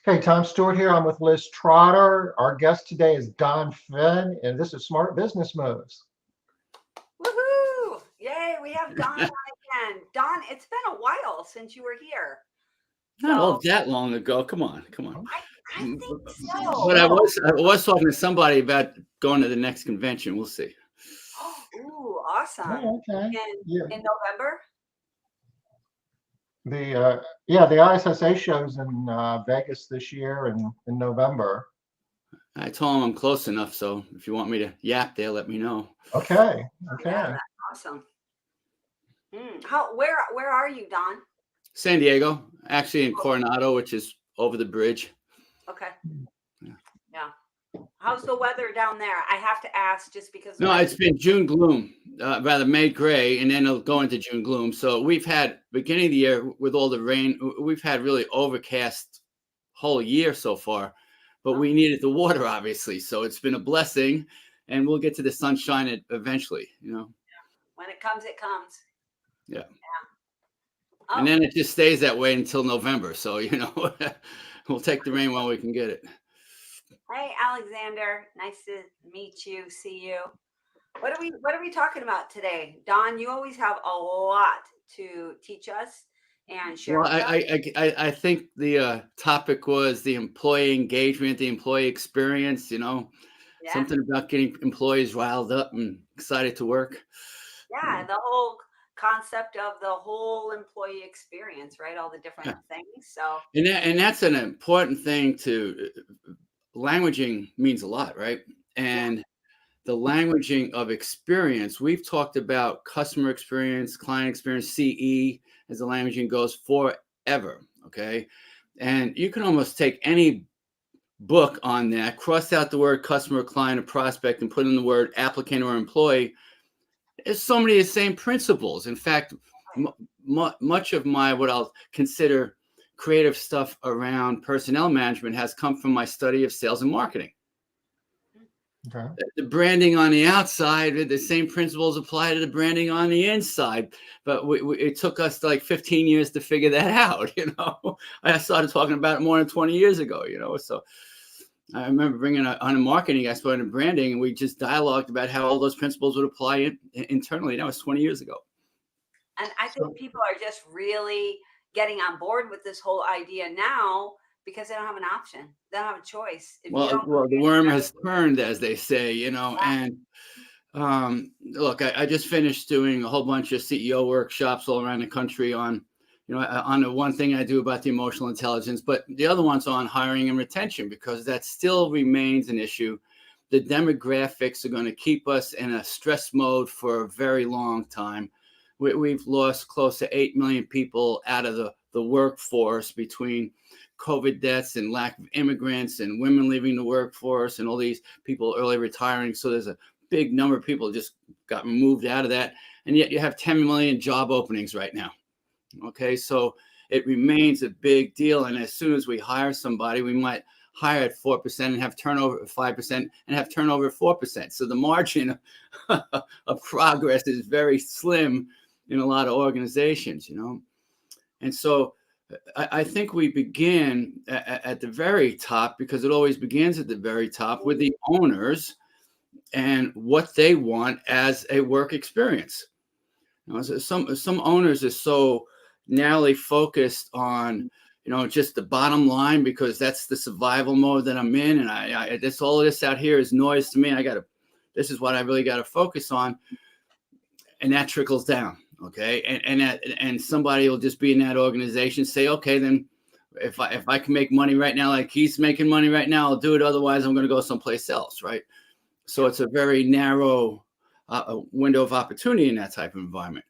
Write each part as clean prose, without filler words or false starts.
Okay, Tom Stewart here. I'm with Liz Trotter. Our guest today is Don Phin, and this is Smart Business Moves. Woohoo! Yay, we have Don on again. Don, it's been a while since you were here. Not all So that long ago. Come on, come on. I think But I so. was talking to somebody about going to the next convention. We'll see. Ooh, awesome. Oh, okay. Yeah. In November? The ISSA shows in Vegas this year in November. I told them I'm close enough, so if you want me to yap there, let me know. Okay. Yeah, that's awesome. Where are you, Don? San Diego, actually in Coronado, which is over the bridge. Okay. Yeah. How's the weather down there? I have to ask just because. No, it's been June gloom, rather May gray, and then it'll go into June gloom. So we've had beginning of the year with all the rain, we've had really overcast whole year so far, but we needed the water, obviously. So it's been a blessing, and we'll get to the sunshine eventually, When it comes, it comes. Yeah. Oh. And then it just stays that way until November. So, we'll take the rain while we can get it. Hey, Alexander. Nice to meet you, see you. What are we talking about today? Don, you always have a lot to teach us and share Well, with us. I think the topic was the employee engagement, the employee experience, something about getting employees riled up and excited to work. Yeah, the whole concept of the whole employee experience, right? All the different things. So and that's an important thing to languaging means a lot, right? And the languaging of experience, we've talked about customer experience, client experience, CE, as the languaging goes forever, okay? And you can almost take any book on that, cross out the word customer, client, or prospect, and put in the word applicant or employee. There's so many of the same principles. In fact, much of my what I'll consider creative stuff around personnel management has come from my study of sales and marketing. Okay. The branding on the outside, the same principles apply to the branding on the inside. But it took us like 15 years to figure that out. I started talking about it more than 20 years ago. So I remember bringing on a marketing expert in branding, and we just dialogued about how all those principles would apply internally. That was 20 years ago. And I think people are just really getting on board with this whole idea now because they don't have an option. They don't have a choice. Well, the worm has turned, as they say, and look, I just finished doing a whole bunch of CEO workshops all around the country on the one thing I do about the emotional intelligence, but the other one's on hiring and retention, because that still remains an issue. The demographics are going to keep us in a stress mode for a very long time. We've lost close to 8 million people out of the workforce between COVID deaths and lack of immigrants and women leaving the workforce and all these people early retiring. So there's a big number of people just got moved out of that. And yet you have 10 million job openings right now. Okay, so it remains a big deal. And as soon as we hire somebody, we might hire at 4% and have turnover at 5% and have turnover at 4%. So the margin of progress is very slim in a lot of organizations, And so I think we begin at the very top, because it always begins at the very top with the owners and what they want as a work experience. Some owners are so narrowly focused on, just the bottom line, because that's the survival mode that I'm in. And I this all of this out here is noise to me. This is what I really got to focus on. And that trickles down. Okay. And somebody will just be in that organization, say, okay, then if I can make money right now, like he's making money right now, I'll do it. Otherwise, I'm going to go someplace else. Right. So it's a very narrow window of opportunity in that type of environment.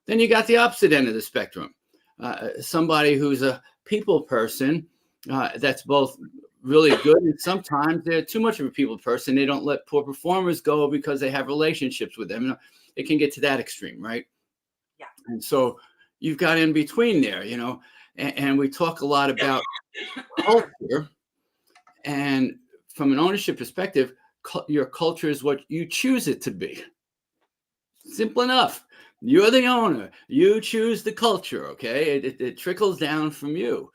Then you got the opposite end of the spectrum. Somebody who's a people person that's both really good, and sometimes they're too much of a people person. They don't let poor performers go because they have relationships with them. It can get to that extreme, right? Yeah. And so you've got in between there, and we talk a lot about culture. And from an ownership perspective, your culture is what you choose it to be. Simple enough. You're the owner. You choose the culture, okay? It trickles down from you.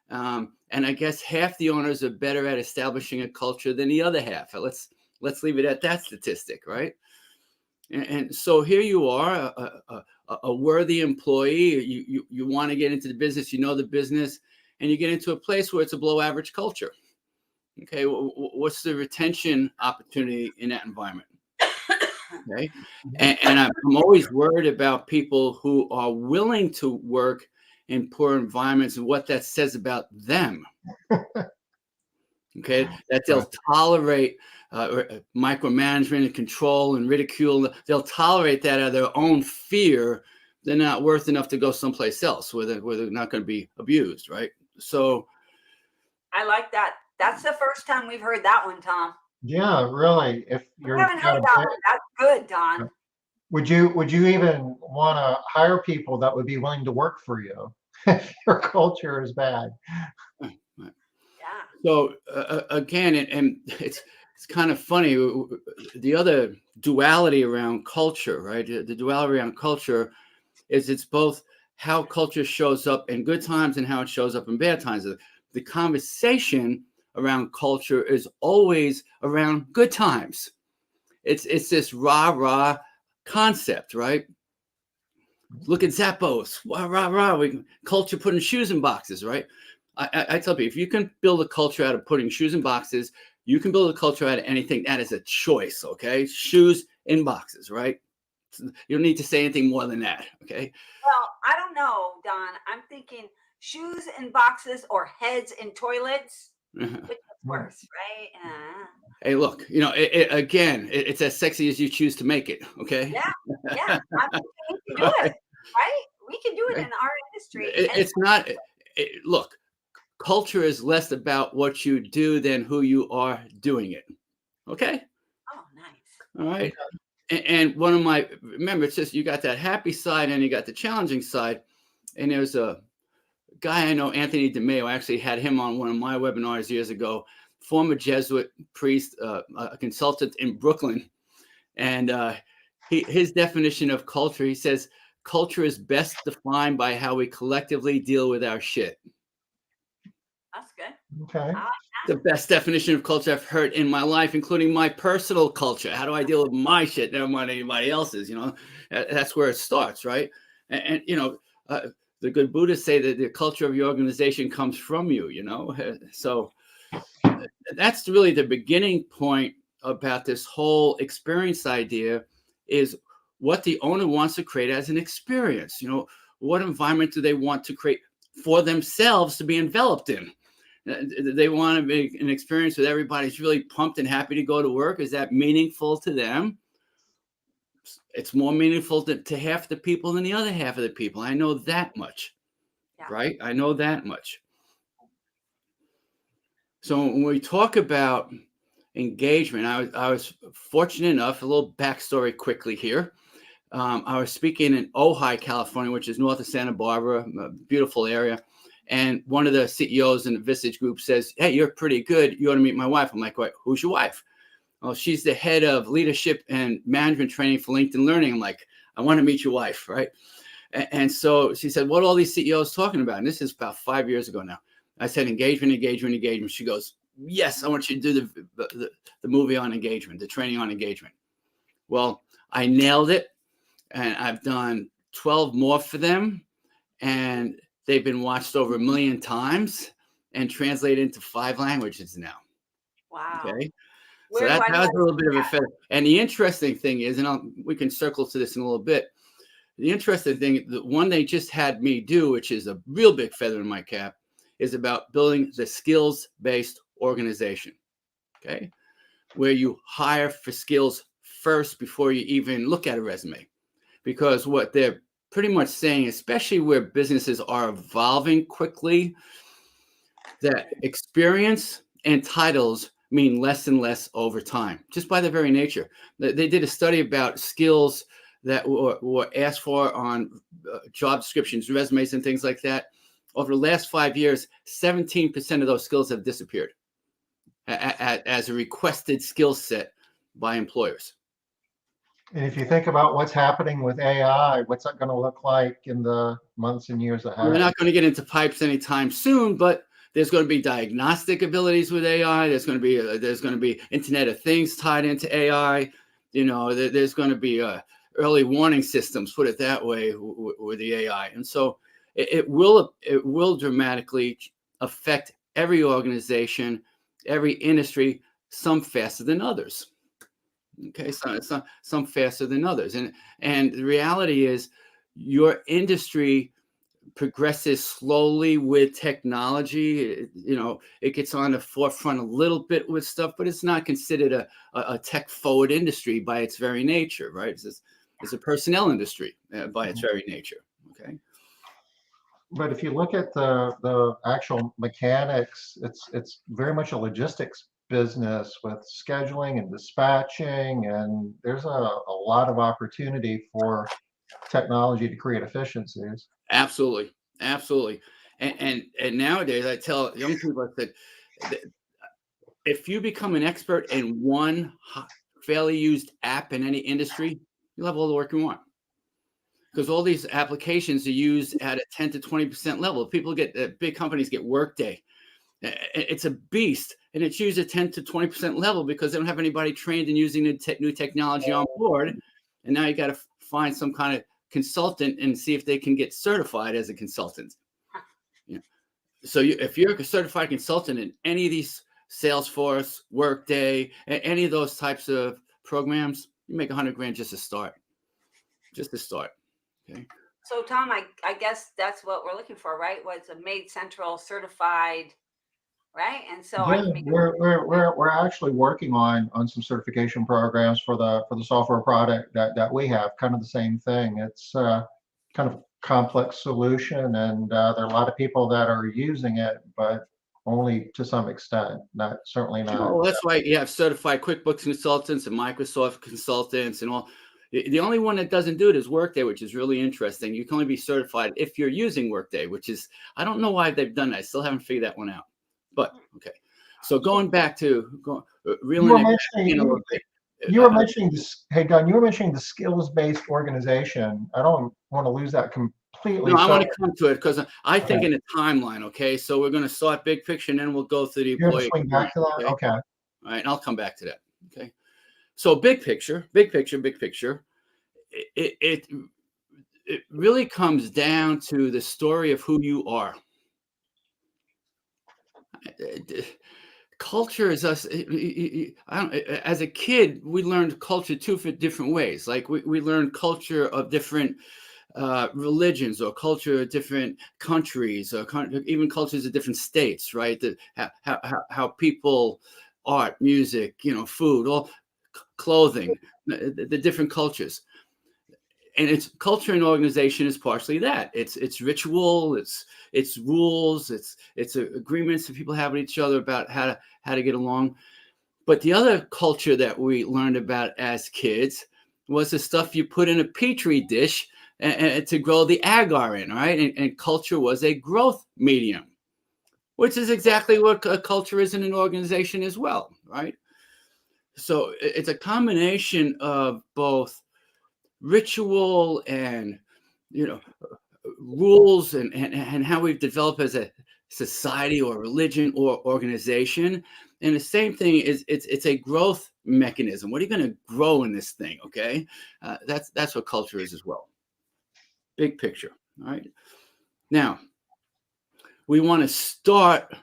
And I guess half the owners are better at establishing a culture than the other half. Let's leave it at that statistic, right? And so here you are, a worthy employee. You want to get into the business, you know the business, and you get into a place where it's a below average culture. Okay, what's the retention opportunity in that environment? Okay, and I'm always worried about people who are willing to work in poor environments and what that says about them. Okay, that they'll tolerate micromanagement and control and ridicule. They'll tolerate that out of their own fear. They're not worth enough to go someplace else where they're not going to be abused, right? So I like that. That's the first time we've heard that one, Tom. Yeah, really. If We you're haven't heard that one. That's good, Don. would you even want to hire people that would be willing to work for you if your culture is bad? Yeah. So again, and it's kind of funny. The other duality around culture, right? The duality around culture is it's both how culture shows up in good times and how it shows up in bad times. The conversation around culture is always around good times. It's this rah concept, right? Look at Zappos, rah. Culture putting shoes in boxes, right? I tell people, if you can build a culture out of putting shoes in boxes, you can build a culture out of anything. That is a choice, okay? Shoes in boxes, right? You don't need to say anything more than that, okay? Well, I don't know, Don. I'm thinking shoes in boxes or heads in toilets. Which is worse, right? Hey, look, it's as sexy as you choose to make it, okay? Yeah. I mean, we can do it, right? We can do it in our industry. It's not. Look, culture is less about what you do than who you are doing it. Okay. Oh, nice. All right. And one of my, remember, it's just you got that happy side and you got the challenging side. And there's a guy I know, Anthony DeMeo. I actually had him on one of my webinars years ago. Former Jesuit priest, a consultant in Brooklyn, and his definition of culture. He says culture is best defined by how we collectively deal with our shit. That's good. Okay. The best definition of culture I've heard in my life, including my personal culture. How do I deal with my shit? Never mind anybody else's. That's where it starts, right? And the good Buddhists say that the culture of your organization comes from you. So that's really the beginning point about this whole experience idea, is what the owner wants to create as an experience. What environment do they want to create for themselves to be enveloped in? They want to make an experience where everybody's really pumped and happy to go to work. Is that meaningful to them? It's more meaningful to half the people than the other half of the people. I know that much, right? I know that much. So when we talk about engagement, I was fortunate enough, a little backstory quickly here. I was speaking in Ojai, California, which is north of Santa Barbara, a beautiful area. And one of the CEOs in the Visage group says, "Hey, you're pretty good. You ought to meet my wife." I'm like, "What? Who's your wife?" "Oh, she's the head of leadership and management training for LinkedIn Learning." I'm like, "I want to meet your wife," right? And so she said, "What are all these CEOs talking about?" And this is about 5 years ago now. I said, engagement. She goes, "Yes, I want you to do the movie on engagement, the training on engagement." Well, I nailed it. And I've done 12 more for them. And they've been watched over 1 million times and translated into 5 languages now. Wow. Okay. So that was a little bit of a fact. And the interesting thing is, and we can circle to this in a little bit. The interesting thing, the one they just had me do, which is a real big feather in my cap, is about building the skills-based organization. Okay. Where you hire for skills first before you even look at a resume. Because what they're pretty much saying, especially where businesses are evolving quickly, that experience and titles mean less and less over time, just by their very nature. They did a study about skills that were asked for on job descriptions, resumes, and things like that. Over the last 5 years, 17% of those skills have disappeared as a requested skill set by employers. And if you think about what's happening with AI, what's that going to look like in the months and years ahead? We're not going to get into pipes anytime soon, but There's going to be diagnostic abilities with AI. There's going to be Internet of Things tied into AI. There's going to be early warning systems, put it that way, with the AI. And so it will dramatically affect every organization, every industry, some faster than others. Okay, some faster than others. And the reality is your industry progresses slowly with technology. It gets on the forefront a little bit with stuff, but it's not considered a tech forward industry by its very nature, right? It's a personnel industry by its very nature. Okay. But if you look at the actual mechanics, it's very much a logistics business with scheduling and dispatching, and there's a lot of opportunity for technology to create efficiencies. Absolutely, absolutely. And nowadays, I tell young people that if you become an expert in one fairly used app in any industry, you'll have all the work you want. Because all these applications are used at a 10 to 20% level. People big companies get Workday. It's a beast, and it's used at 10 to 20% level because they don't have anybody trained in using the new technology on board. And now you got to find some kind of consultant and see if they can get certified as a consultant. So if you're a certified consultant in any of these Salesforce, Workday, any of those types of programs, you make $100,000 just to start. Okay. So Tom, I guess that's what we're looking for, right? What's a Made Central certified, right? And so I Yeah, can make we're actually working on some certification programs for the software product that we have. Kind of the same thing. It's kind of complex solution, and there are a lot of people that are using it, but only to some extent. Certainly not. Well, that's why you have certified QuickBooks consultants and Microsoft consultants and all. The only one that doesn't do it is Workday, which is really interesting. You can only be certified if you're using Workday, which is, I don't know why they've done that. I still haven't figured that one out. But okay. So going back to reeling it back in a little bit. You were mentioning this, hey Don, you were mentioning the skills-based organization. I don't want to lose that completely. No, I want to come to it because I think in a timeline. Okay, so we're going to start big picture, and then we'll go through the employee. Swing back to that. Okay. All right, and I'll come back to that. Okay, so big picture. It really comes down to the story of who you are. Culture is us. As a kid, we learned culture for different ways. Like we learned culture of different religions, or culture of different countries, or even cultures of different states, right? How people, art, music, food, all clothing, the different cultures. And it's culture and organization is partially that. It's ritual, it's rules, it's agreements that people have with each other about how to get along. But the other culture that we learned about as kids was the stuff you put in a petri dish and to grow the agar in, right? And culture was a growth medium, which is exactly what a culture is in an organization as well, right? So it's a combination of both ritual and rules and how we've developed as a society or religion or organization. And the same thing is it's a growth mechanism. What are you going to grow in this thing? Okay, that's what culture is as well. Big picture. All right. Now we want to start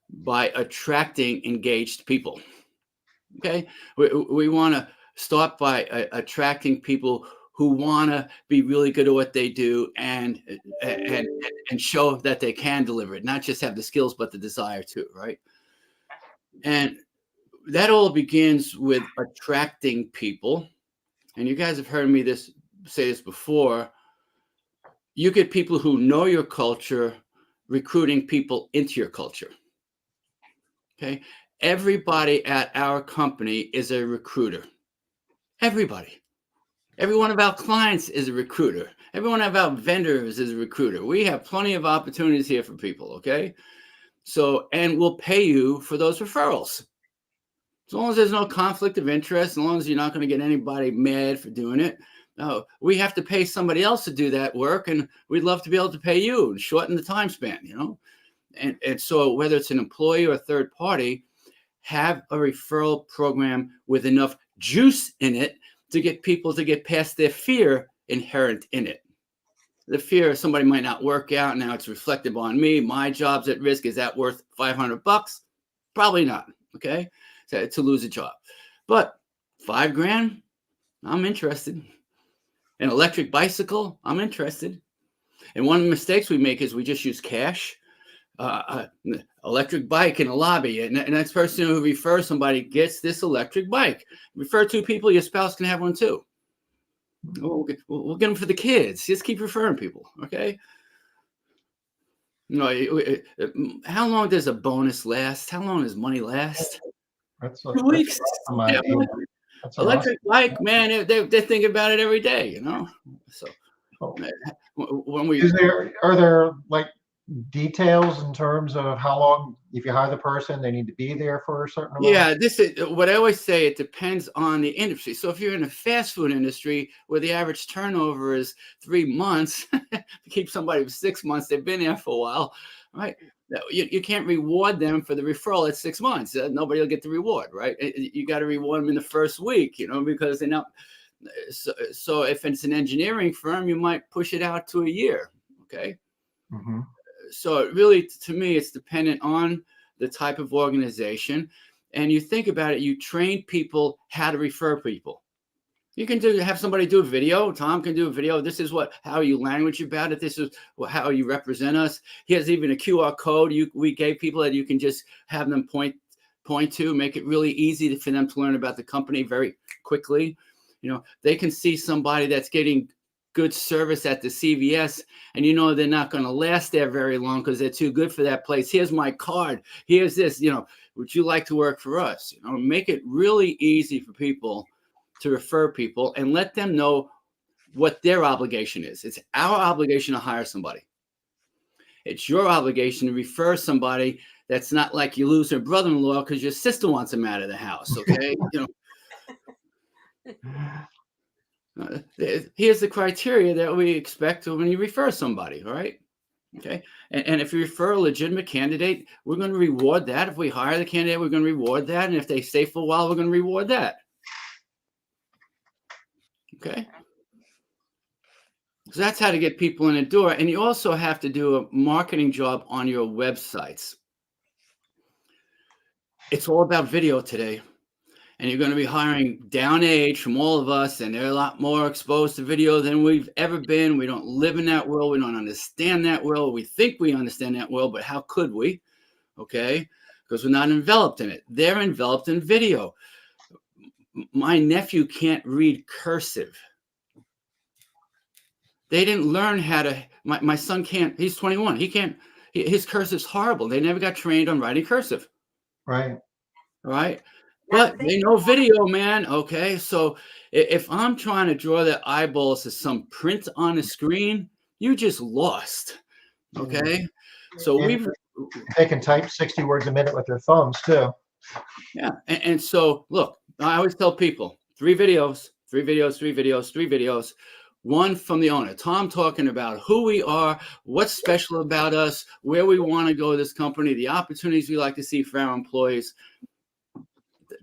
by attracting engaged people. Okay, we want to start by attracting people who want to be really good at what they do and show that they can deliver it, not just have the skills, but the desire to, right? And that all begins with attracting people. And you guys have heard me say this before. You get people who know your culture, recruiting people into your culture. Okay. Everybody at our company is a recruiter. Everybody. Every one of our clients is a recruiter. Every one of our vendors is a recruiter. We have plenty of opportunities here for people, okay? So, and we'll pay you for those referrals. As long as there's no conflict of interest, as long as you're not going to get anybody mad for doing it. No, we have to pay somebody else to do that work, and we'd love to be able to pay you and shorten the time span, And so whether it's an employee or a third party, have a referral program with enough juice in it to get people to get past their fear inherent in it. The fear somebody might not work out. Now it's reflective on me. My job's at risk. Is that worth $500? Probably not. Okay. To lose a job, but $5,000, I'm interested. An electric bicycle, I'm interested. And one of the mistakes we make is we just use cash. Electric bike in a lobby, and the next person who refers somebody gets this electric bike. Refer two people, your spouse can have one too. We'll get them for the kids. Just keep referring people, okay? How long does a bonus last? How long does money last? That's 2 weeks. awesome idea. That's an Electric bike, man, they're thinking about it every day, So awesome. when we Are there like details in terms of how long, if you hire the person, they need to be there for a certain amount? Yeah, this is what I always say. It depends on the industry. So if you're in a fast food industry where the average turnover is 3 months, to keep somebody for 6 months, they've been there for a while, right? You can't reward them for the referral at 6 months. Nobody will get the reward, right? You got to reward them in the first week, because they're not. So if it's an engineering firm, you might push it out to a year, okay? Mm-hmm. So really, to me, it's dependent on the type of organization. And you think about it, you train people how to refer people. You can have somebody do a video. Tom can do a video. This is how you language about it. This is how you represent us. Here's even a QR code we gave people that you can just have them point to, make it really easy for them to learn about the company very quickly. They can see somebody that's getting good service at the CVS, and they're not going to last there very long because they're too good for that place. Here's my card. Here's this. Would you like to work for us? Make it really easy for people to refer people and let them know what their obligation is. It's our obligation to hire somebody. It's your obligation to refer somebody that's not like you lose your brother-in-law because your sister wants him out of the house. Okay. Here's the criteria that we expect when you refer somebody, all right? Okay. And if you refer a legitimate candidate, we're going to reward that. If we hire the candidate, we're going to reward that. And if they stay for a while, we're going to reward that. Okay. So that's how to get people in the door. And you also have to do a marketing job on your websites. It's all about video today. And you're going to be hiring down age from all of us, and they're a lot more exposed to video than we've ever been. We don't live in that world. We don't understand that world. We think we understand that world, but how could we? Okay? Because we're not enveloped in it. They're enveloped in video. My nephew can't read cursive. They didn't learn how to, my son can't, he's 21. He can't, his cursive's horrible. They never got trained on writing cursive. Right. Right. But they know video, man. Okay. So if I'm trying to draw their eyeballs to some print on the screen, you just lost. Okay. So they can type 60 words a minute with their thumbs too. Yeah. And so look, I always tell people 3 videos, 3 videos, 3 videos, 3 videos. One from the owner, Tom, talking about who we are, what's special about us, where we want to go with this company, the opportunities we like to see for our employees.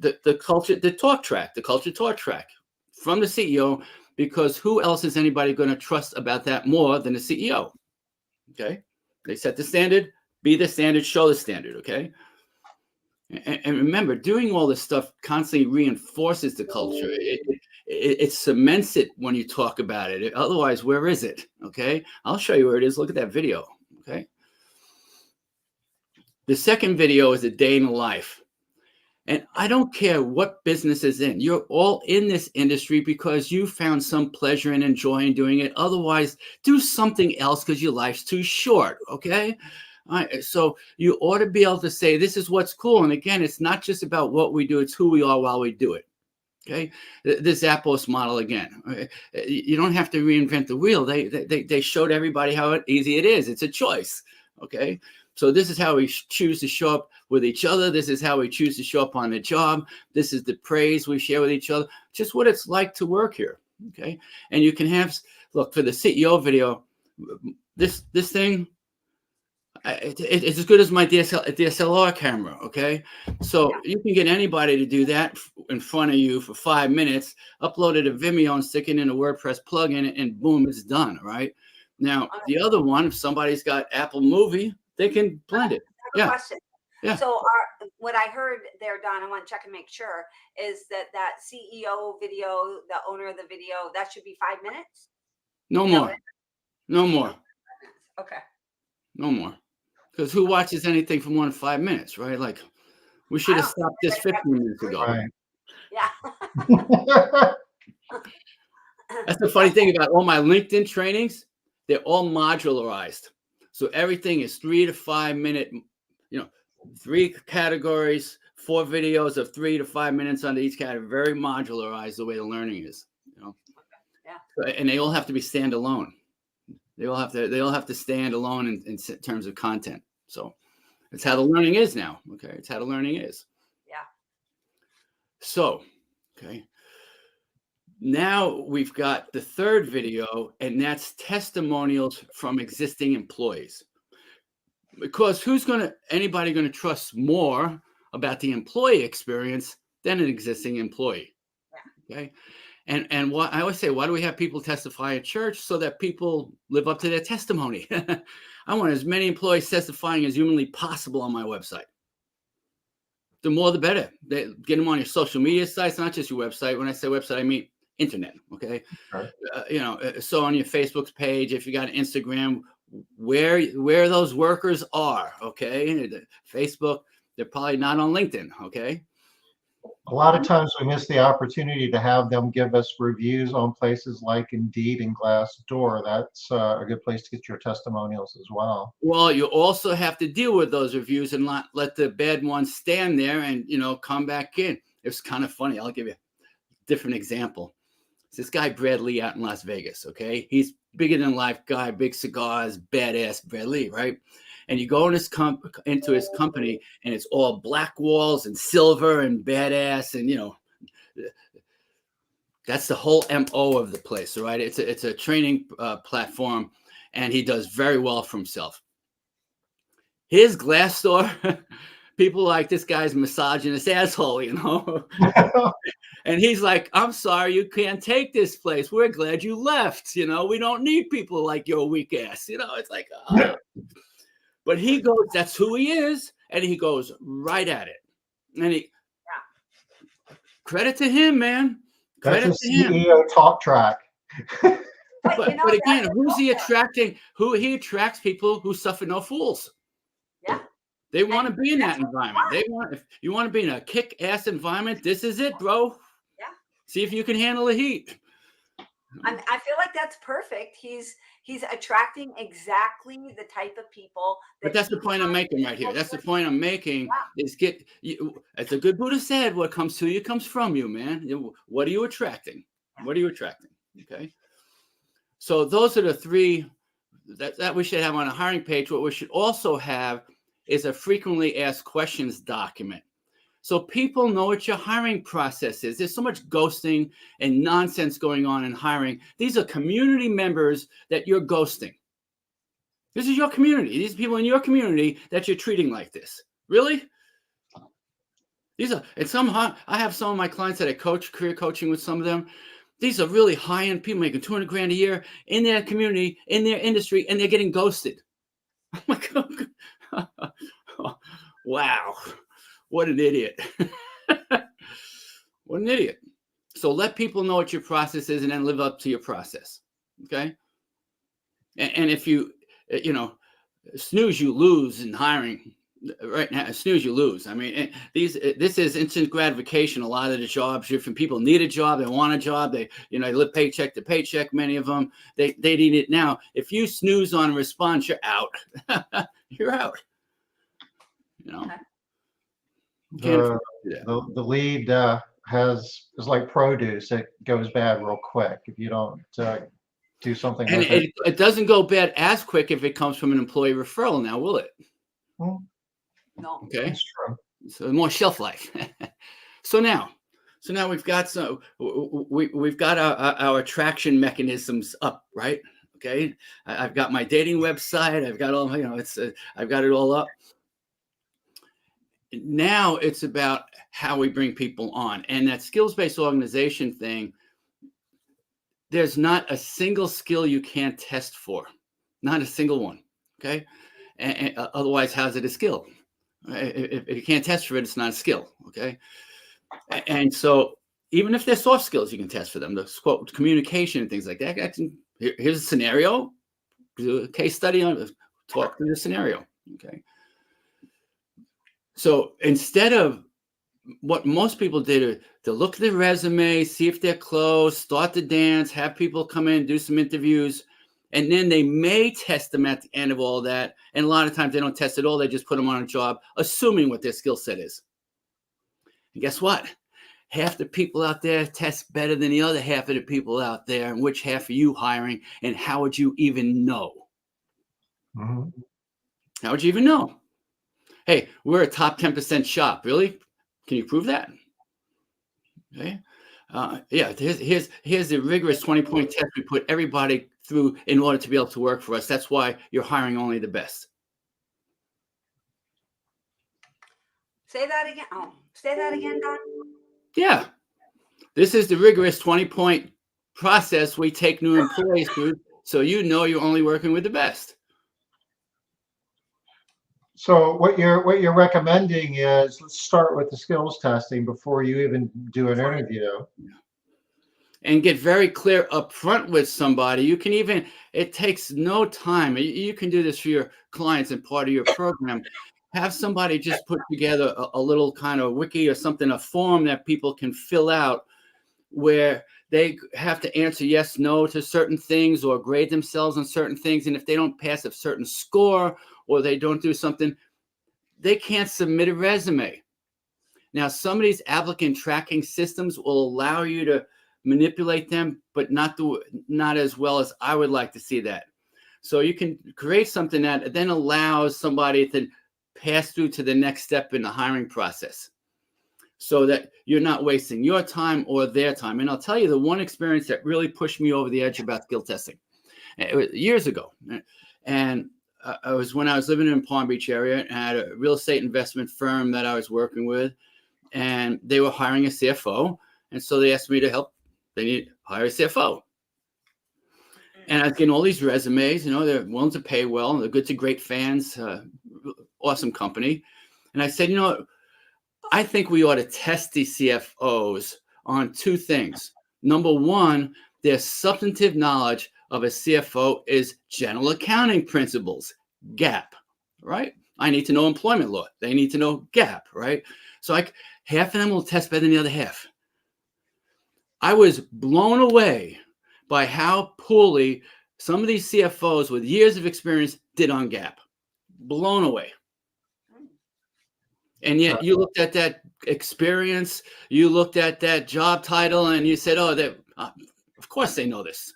The culture, the culture talk track from the CEO, because who else is anybody going to trust about that more than the CEO? Okay. They set the standard, be the standard, show the standard. Okay. And remember, doing all this stuff constantly reinforces the culture. It cements it when you talk about it. Otherwise, where is it? Okay. I'll show you where it is. Look at that video. Okay. The second video is a day in the life. And I don't care what business is in. You're all in this industry because you found some pleasure and enjoying doing it. Otherwise, do something else because your life's too short, okay? All right, so you ought to be able to say, this is what's cool. And again, it's not just about what we do. It's who we are while we do it, okay? The Zappos model again. Okay? You don't have to reinvent the wheel. They showed everybody how easy it is. It's a choice, okay? So this is how we choose to show up with each other. This is how we choose to show up on the job. This is the praise we share with each other. Just what it's like to work here, okay? And you can have, look, for the CEO video, this thing, It's as good as my DSLR camera. Okay, so you can get anybody to do that in front of you for 5 minutes, upload it to Vimeo and stick it in a WordPress plugin, and boom, it's done. Right now, the other one, if somebody's got Apple Movie, they can blend it. I have a question. Yeah. So what I heard there, Don, I want to check and make sure, is that CEO video, the owner of the video, that should be 5 minutes? No more. No more. Okay. No more. Because who watches anything for more than 5 minutes, right? Like, we should have stopped this 15 minutes ago. Right. Yeah. That's the funny thing about all my LinkedIn trainings. They're all modularized. So everything is 3 to 5 minute, 3 categories, 4 videos of 3 to 5 minutes under each category. Very modularized the way the learning is. Yeah. And they all have to be standalone. They all have to stand alone in terms of content. So it's how the learning is now. Okay. It's how the learning is. Yeah. So, okay. Now we've got the third video, and that's testimonials from existing employees. Because anybody going to trust more about the employee experience than an existing employee? Yeah. Okay. And what I always say, why do we have people testify at church? So that people live up to their testimony. I want as many employees testifying as humanly possible on my website. The more, the better. Get them on your social media sites, not just your website. When I say website, I mean internet. Okay. Right. So on your Facebook page, if you got an Instagram, where those workers are. Okay. Facebook, they're probably not on LinkedIn. Okay. A lot of times we miss the opportunity to have them give us reviews on places like Indeed and Glassdoor. That's a good place to get your testimonials as well. Well, you also have to deal with those reviews and not let the bad ones stand there and, come back in. It's kind of funny. I'll give you a different example. It's this guy, Brad Lee, out in Las Vegas. Okay. He's bigger than life guy, big cigars, badass Brad Lee, right? And you go in into his company, and it's all black walls and silver and badass, and that's the whole MO of the place, right? It's a training platform, and he does very well for himself. His Glassdoor, people like, this guy's misogynist asshole, And he's like, I'm sorry, you can't take this place. We're glad you left. We don't need people like your weak ass. It's like, but he goes, that's who he is. And he goes right at it. And credit to him, man. Credit That's to a him. CEO talk track. But again, who's he attracting? He attracts people who suffer no fools. Yeah. They want to be in that environment. If you want to be in a kick-ass environment, this is it, bro. Yeah. See if you can handle the heat. I feel like that's perfect. He's attracting exactly the type of people. But that's the point I'm making right here. That's the point I'm making. Is as a good Buddha said, what comes to you comes from you, man. What are you attracting? What are you attracting? Okay. So those are the 3 that we should have on a hiring page. What we should also have is a frequently asked questions document. So people know what your hiring process is. There's so much ghosting and nonsense going on in hiring. These are community members that you're ghosting. This is your community. These people in your community that you're treating like this. Really? I have some of my clients that I coach, career coaching with some of them. These are really high-end people making $200 grand a year in their community, in their industry, and they're getting ghosted. Oh my God. Wow. What an idiot. What an idiot. So let people know what your process is and then live up to your process. Okay. And if you snooze, you lose in hiring right now. Snooze, you lose. I mean, this is instant gratification. A lot of the jobs, different people need a job. They want a job. They live paycheck to paycheck. Many of them, they need it now. If you snooze on a response, you're out. You're out. The lead is like produce. It goes bad real quick if you don't do something. And it doesn't go bad as quick if it comes from an employee referral. Now, will it? No. Okay. That's true. So more shelf life. So now we've got we've got our attraction mechanisms up, right? Okay. I've got my dating website. I've got all, I've got it all up. Now it's about how we bring people on, and that skills-based organization thing. There's not a single skill you can't test for, not a single one. Okay. And otherwise, how's it a skill? If you can't test for it, it's not a skill. Okay. And so even if they're soft skills, you can test for them. The quote communication and things like that. Here's a scenario. Do a case study on. Talk through the scenario. Okay. So instead of what most people did, to look at the resume, see if they're close, start the dance, have people come in, do some interviews, and then they may test them at the end of all that. And a lot of times they don't test at all. They just put them on a job, assuming what their skill set is. And guess what? Half the people out there test better than the other half of the people out there. And which half are you hiring? And how would you even know? Mhm. How would you even know? Hey, we're a top 10% shop. Really? Can you prove that? Okay. Yeah, here's the rigorous 20-point test we put everybody through in order to be able to work for us. That's why you're hiring only the best. Say that again. Oh, say that again, Don. Yeah. This is the rigorous 20-point process we take new employees through, so you know you're only working with the best. So what you're recommending is, let's start with the skills testing before you even do an interview. And get very clear up front with somebody. You can even, it takes no time. You can do this for your clients and part of your program. Have somebody just put together a little kind of wiki or something, a form that people can fill out where they have to answer yes, no to certain things or grade themselves on certain things. And if they don't pass a certain score or they don't do something, they can't submit a resume. Now, some of these applicant tracking systems will allow you to manipulate them, but not as well as I would like to see that. So you can create something that then allows somebody to pass through to the next step in the hiring process so that you're not wasting your time or their time. And I'll tell you the one experience that really pushed me over the edge about skill testing. It was years ago. And it was when I was living in Palm Beach area and I had a real estate investment firm that I was working with, and they were hiring a CFO. And so they asked me to help. They need to hire a CFO. And I was getting all these resumes, they're willing to pay well. They're good to great fans, awesome company. And I said, I think we ought to test these CFOs on two things. Number one, their substantive knowledge of a CFO is general accounting principles, GAAP, right? I need to know employment law. They need to know GAAP, right? So half of them will test better than the other half. I was blown away by how poorly some of these CFOs with years of experience did on GAAP. Blown away. And yet you looked at that experience, you looked at that job title, and you said, oh, of course they know this.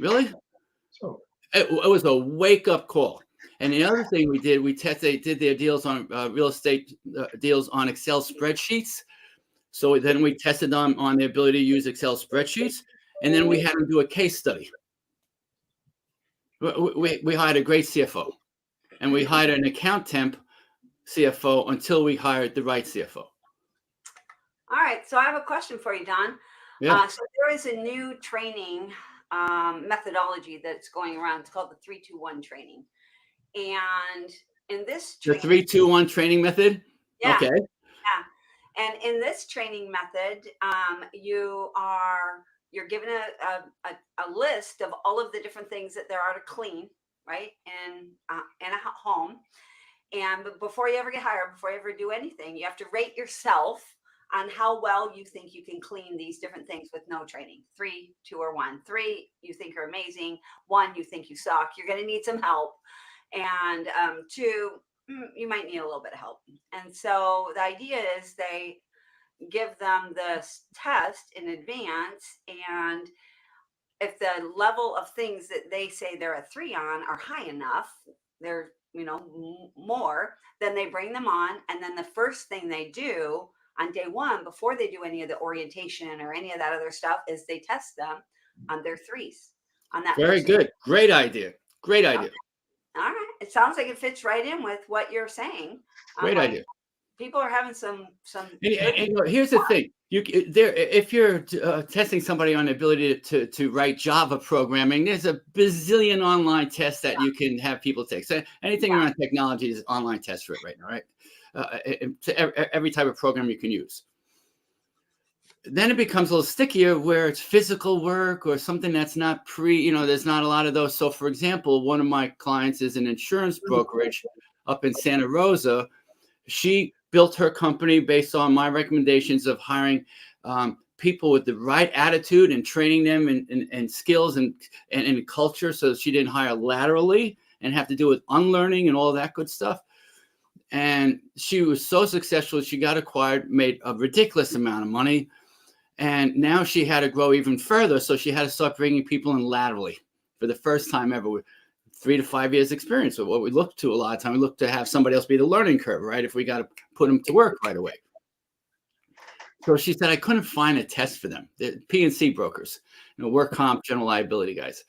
Really? So It was a wake-up call. And the other thing we did, they did their deals on real estate deals on Excel spreadsheets. So then we tested them on their ability to use Excel spreadsheets. And then we had them do a case study. We hired a great CFO. And we hired an account temp CFO until we hired the right CFO. All right. So I have a question for you, Don. Yeah. So there is a new training methodology that's going around. It's called the 3-2-1 training. And in this The training, 3-2-1 training method? yeah, Okay. yeah. And in this training method, you're given a list of all of the different things that there are to clean, right, in a home. And before you ever get hired, before you ever do anything, you have to rate yourself on how well you think you can clean these different things with no training. 3, 2, or 1. 3, you think you're amazing. 1, you think you suck. You're going to need some help. And 2, you might need a little bit of help. And so the idea is they give them this test in advance, and if the level of things that they say they're a 3 on are high enough, they're more, then they bring them on, and then the first thing they do on day 1 before they do any of the orientation or any of that other stuff is they test them on their 3s. on that Very person. good. Great idea. Great idea. All right. It sounds like it fits right in with what you're saying. Great Like, idea. people are having some And here's the thing: if you're testing somebody on the ability to write Java programming, there's a bazillion online tests that you can have people take. So anything around technology is online tests for it right now, right? Every type of program you can use. Then it becomes a little stickier where it's physical work or something that's not there's not a lot of those. So, for example, one of my clients is an insurance brokerage up in Santa Rosa. She built her company based on my recommendations of hiring people with the right attitude and training them and skills and culture, so she didn't hire laterally and have to do with unlearning and all that good stuff. And she was so successful, she got acquired, made a ridiculous amount of money. And now she had to grow even further. So she had to start bringing people in laterally for the first time ever with 3 to 5 years experience. So what we look to a lot of time, we look to have somebody else be the learning curve, right? If we got to put them to work right away. So she said, I couldn't find a test for them. The P&C brokers, work comp, general liability guys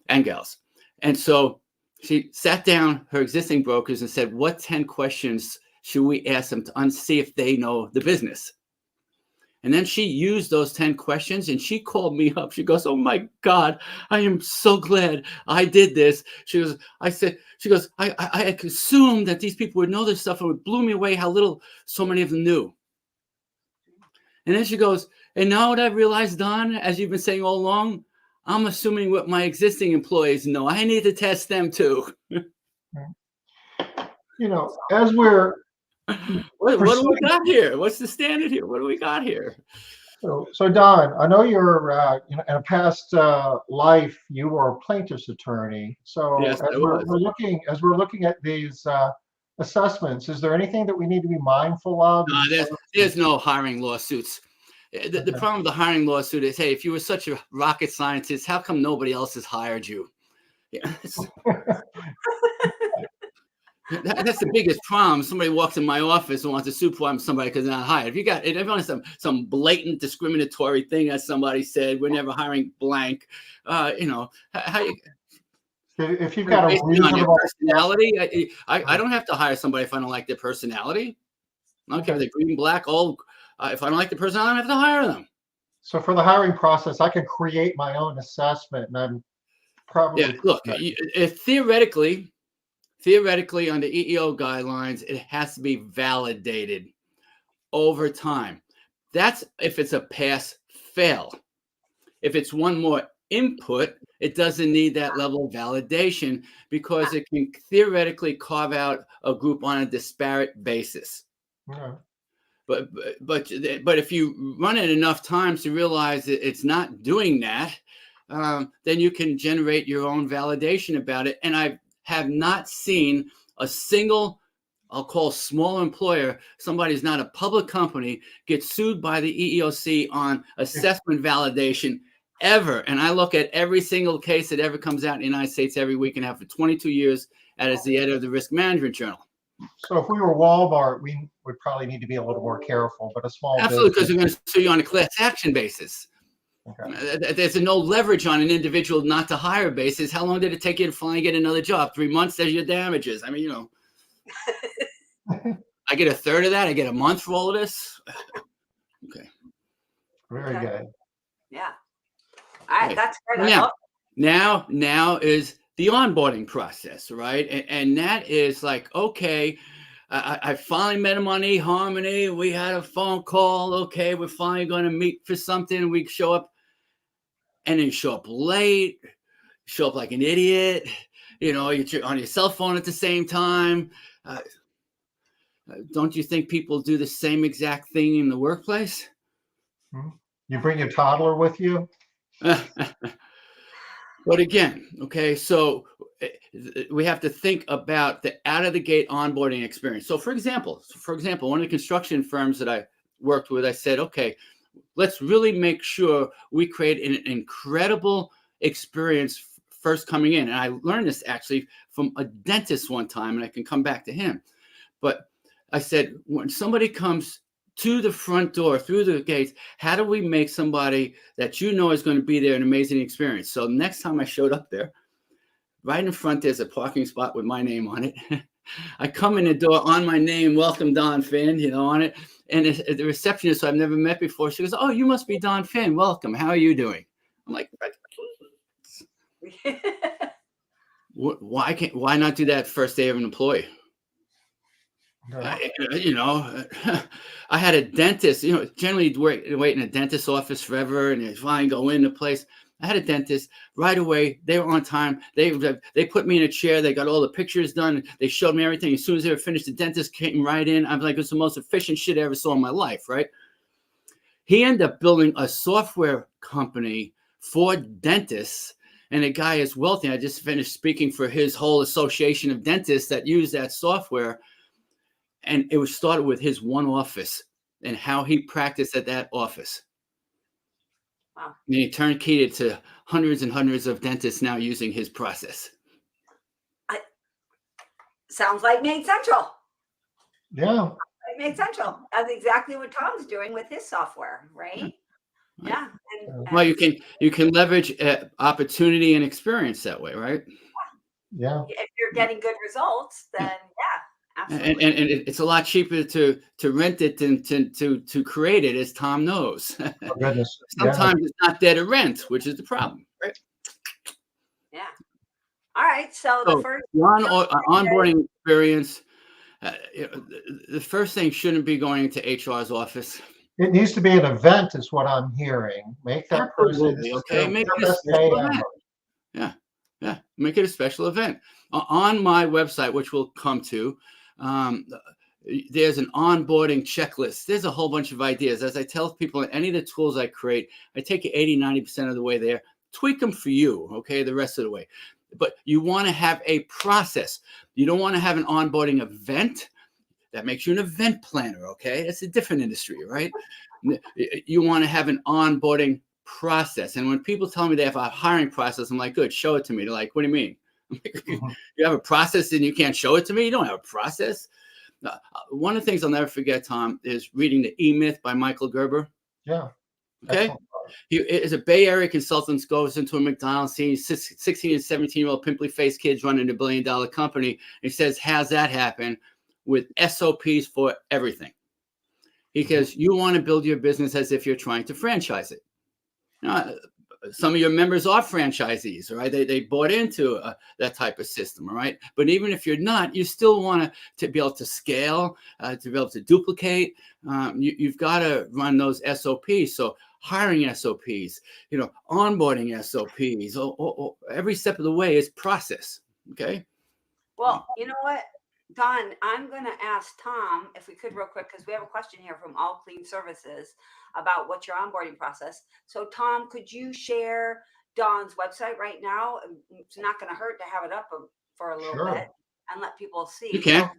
and gals. And so she sat down her existing brokers and said, what 10 questions should we ask them to see if they know the business? And then she used those 10 questions and she called me up. She goes, oh my God, I am so glad I did this. She goes, I assumed that these people would know this stuff, and it blew me away how little so many of them knew. And then she goes, and now what I've realized, Don, as you've been saying all along, I'm assuming what my existing employees know. I need to test them too. As we're what do we got here? What's the standard here? What do we got here? So Don, I know you're in a past life you were a plaintiff's attorney. So yes, as we're looking at these assessments, is there anything that we need to be mindful of? There's no hiring lawsuits. The problem with the hiring lawsuit is, hey, if you were such a rocket scientist, how come nobody else has hired you? Yeah. That's the biggest problem. Somebody walks in my office and wants to supervise somebody because they're not hired. If you got some blatant discriminatory thing that somebody said, we're never hiring blank, how you if you've got a reasonable personality, I don't have to hire somebody if I don't like their personality. I don't care if they're green, black, all. If I don't like the personality, I don't have to hire them. So for the hiring process, I can create my own assessment, and I'm probably look. Theoretically, under EEO guidelines, it has to be validated over time. That's if it's a pass-fail. If it's one more input, it doesn't need that level of validation because it can theoretically carve out a group on a disparate basis. Yeah. But if you run it enough times to realize that it's not doing that, then you can generate your own validation about it. And I have not seen a single, I'll call small employer, somebody who's not a public company, get sued by the EEOC on assessment validation ever. And I look at every single case that ever comes out in the United States every week and have for 22 years as the editor of the Risk Management Journal. So if we were Walmart, we would probably need to be a little more careful, but a small Absolutely, because business, they're going to sue you on a class action basis. Okay. There's no leverage on an individual not to hire basis. How long did it take you to finally get another job? 3 months, there's your damages. I mean, I get a third of that. I get a month for all of this. Okay. Very good. Yeah. All right. That's great. Now is the onboarding process, right? And that is like, okay, I finally met him on eHarmony. We had a phone call. Okay, we're finally going to meet for something. We show up, and then you show up late, show up like an idiot. You're on your cell phone at the same time. Don't you think people do the same exact thing in the workplace? You bring your toddler with you? But again, okay, so we have to think about the out-of-the-gate onboarding experience. So for example, one of the construction firms that I worked with, I said, okay, let's really make sure we create an incredible experience first coming in. And I learned this actually from a dentist one time, and I can come back to him. But I said, when somebody comes to the front door, through the gates. How do we make somebody that you know is going to be there an amazing experience? So next time I showed up there, right in front, there's a parking spot with my name on it. I come in the door on my name, welcome Don Phin, on it. And the receptionist, who I've never met before, she goes, "Oh, you must be Don Phin. Welcome. How are you doing?" I'm like, why not do that first day of an employee? I had a dentist, generally you'd wait in a dentist's office forever and you finally go into place. I had a dentist right away. They were on time. They put me in a chair. They got all the pictures done. They showed me everything. As soon as they were finished, the dentist came right in. I'm like, it's the most efficient shit I ever saw in my life, right? He ended up building a software company for dentists. And the guy is wealthy. I just finished speaking for his whole association of dentists that use that software. And it was started with his one office and how he practiced at that office. Wow. And he turnkeyed it to hundreds and hundreds of dentists now using his process. Sounds like Main Central. Yeah. Main Central. That's exactly what Tom's doing with his software, right? Yeah. Well, you can leverage opportunity and experience that way, right? Yeah. If you're getting good results, then yeah, absolutely. And it's a lot cheaper to rent it than to create it, as Tom knows. Oh, goodness. Sometimes it's not there to rent, which is the problem, right? Yeah. All right. So the first onboarding experience, the first thing shouldn't be going into HR's office. It needs to be an event, is what I'm hearing. Make that person. Okay. Make it a special event. Yeah. Make it a special event. On my website, which we'll come to, there's an onboarding checklist. There's a whole bunch of ideas. As I tell people, any of the tools I create, I take it 80-90% of the way there, tweak them for you, okay, the rest of the way. But you want to have a process. You don't want to have an onboarding event. That makes you an event planner, okay? It's a different industry, right? You want to have an onboarding process. And when people tell me they have a hiring process, I'm like, good, show it to me. They're like, what do you mean? You have a process and you can't show it to me? You don't have a process? One of the things I'll never forget, Tom, is reading The E-Myth by Michael Gerber. Yeah. Okay. Excellent. He is a Bay Area consultant, goes into a McDonald's, sees 16 and 17-year-old pimply-faced kids running a $1 billion company. He says, how's that happen? With SOPs for everything. Because you want to build your business as if you're trying to franchise it. Now, some of your members are franchisees, right? They bought into that type of system, all right? But even if you're not, you still want to be able to scale, to be able to duplicate. You've got to run those SOPs. So hiring SOPs, onboarding SOPs, every step of the way is process, okay? Well, you know what, Don, I'm going to ask Tom, if we could real quick, because we have a question here from All Clean Services about what's your onboarding process. So Tom, could you share Don's website right now? It's not going to hurt to have it up for a little bit and let people see. You can.